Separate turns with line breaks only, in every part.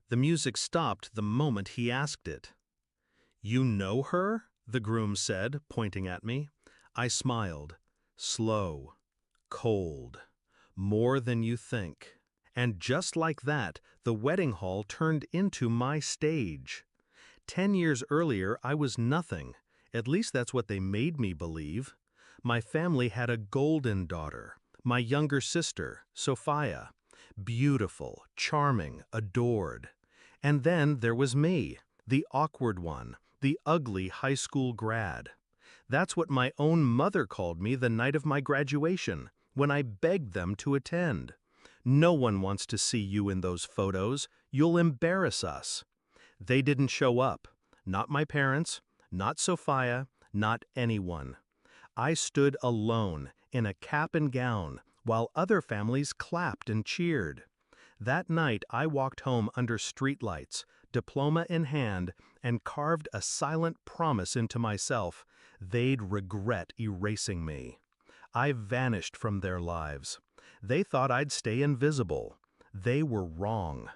The music stopped the moment he asked it. "You know her?" the groom said, pointing at me. I smiled. "Slow. Cold. More than you think." And just like that, the wedding hall turned into my stage. 10 years earlier, I was nothing. At least that's what they made me believe. My family had a golden daughter, my younger sister, Sophia. Beautiful, charming, adored. And then there was me, the awkward one, the ugly high school grad. That's what my own mother called me the night of my graduation, when I begged them to attend. "No one wants to see you in those photos. You'll embarrass us." They didn't show up. Not my parents, not Sophia, not anyone. I stood alone, in a cap and gown, while other families clapped and cheered. That night I walked home under streetlights, diploma in hand, and carved a silent promise into myself: they'd regret erasing me. I vanished from their lives. They thought I'd stay invisible. They were wrong.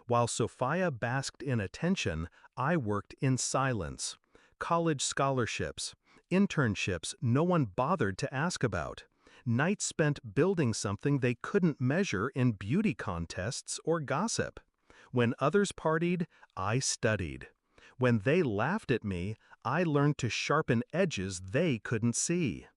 While Sophia basked in attention, I worked in silence. College scholarships, internships no one bothered to ask about. Nights spent building something they couldn't measure in beauty contests or gossip. When others partied, I studied. When they laughed at me, I learned to sharpen edges they couldn't see.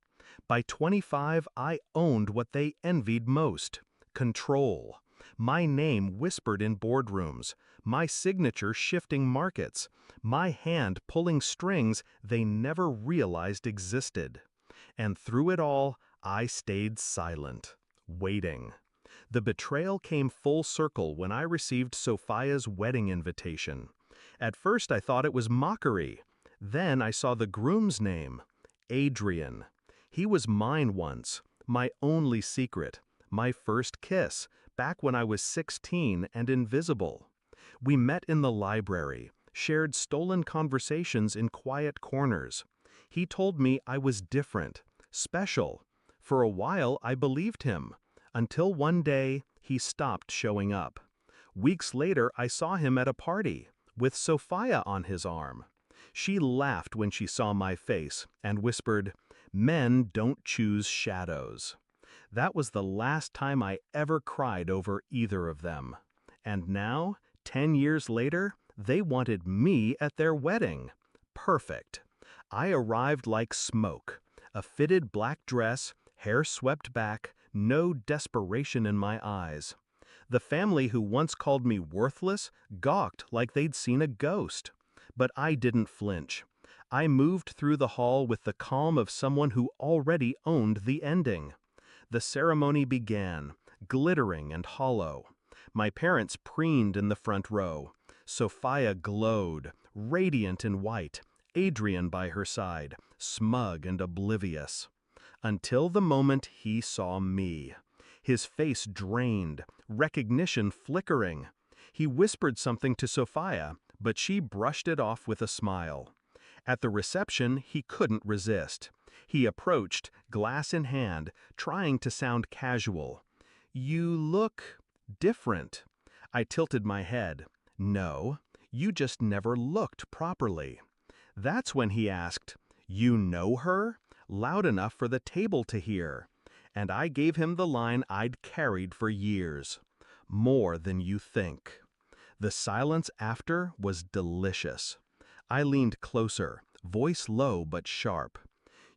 By 25, I owned what they envied most: control. My name whispered in boardrooms, my signature shifting markets, my hand pulling strings they never realized existed. And through it all, I stayed silent, waiting. The betrayal came full circle when I received Sophia's wedding invitation. At first I thought it was mockery. Then I saw the groom's name, Adrian. He was mine once, my only secret, my first kiss, back when I was 16 and invisible. We met in the library, shared stolen conversations in quiet corners. He told me I was different, special. For a while I believed him, until one day he stopped showing up. Weeks later I saw him at a party, with Sophia on his arm. She laughed when she saw my face and whispered, "Men don't choose shadows." That was the last time I ever cried over either of them. And now, 10 years later, they wanted me at their wedding. Perfect. I arrived like smoke. A fitted black dress, hair swept back, no desperation in my eyes. The family who once called me worthless gawked like they'd seen a ghost. But I didn't flinch. I moved through the hall with the calm of someone who already owned the ending. The ceremony began, glittering and hollow. My parents preened in the front row. Sophia glowed, radiant in white, Adrian by her side, smug and oblivious. Until the moment he saw me. His face drained, recognition flickering. He whispered something to Sophia, but she brushed it off with a smile. At the reception, he couldn't resist. He approached, glass in hand, trying to sound casual. "You look different." I tilted my head. "No, you just never looked properly." That's when he asked, "You know her?" loud enough for the table to hear. And I gave him the line I'd carried for years. "More than you think." The silence after was delicious. I leaned closer, voice low but sharp.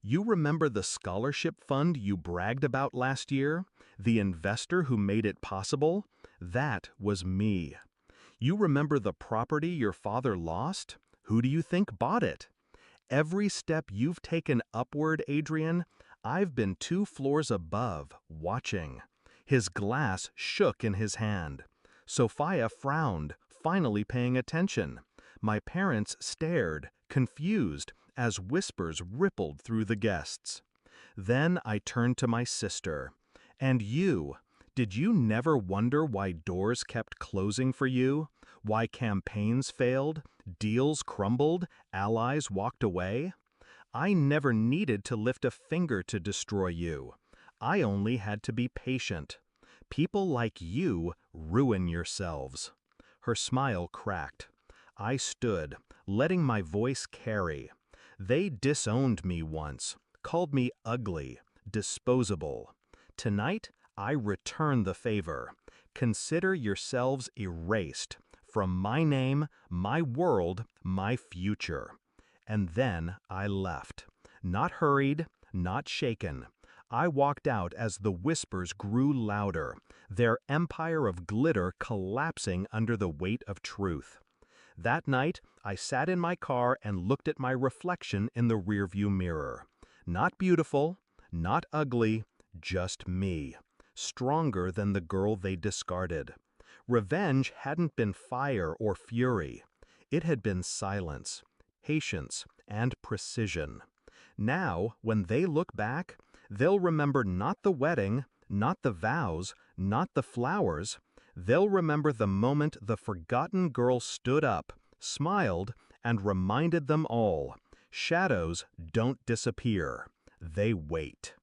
"You remember the scholarship fund you bragged about last year? The investor who made it possible? That was me. You remember the property your father lost? Who do you think bought it? Every step you've taken upward, Adrian, I've been 2 floors above, watching." His glass shook in his hand. Sophia frowned, finally paying attention. My parents stared, confused, as whispers rippled through the guests. Then I turned to my sister. "And you, did you never wonder why doors kept closing for you? Why campaigns failed, deals crumbled, allies walked away? I never needed to lift a finger to destroy you. I only had to be patient. People like you ruin yourselves." Her smile cracked. I stood, letting my voice carry. They disowned me once, called me ugly, disposable. Tonight, I return the favor. Consider yourselves erased from my name, my world, my future. And then I left. Not hurried, not shaken. I walked out as the whispers grew louder, their empire of glitter collapsing under the weight of truth. That night, I sat in my car and looked at my reflection in the rearview mirror. Not beautiful, not ugly, just me, stronger than the girl they discarded. Revenge hadn't been fire or fury. It had been silence, patience, and precision. Now, when they look back, they'll remember not the wedding, not the vows, not the flowers. They'll remember the moment the forgotten girl stood up, smiled, and reminded them all, shadows don't disappear, they wait.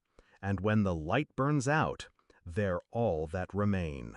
And when the light burns out, they're all that remain.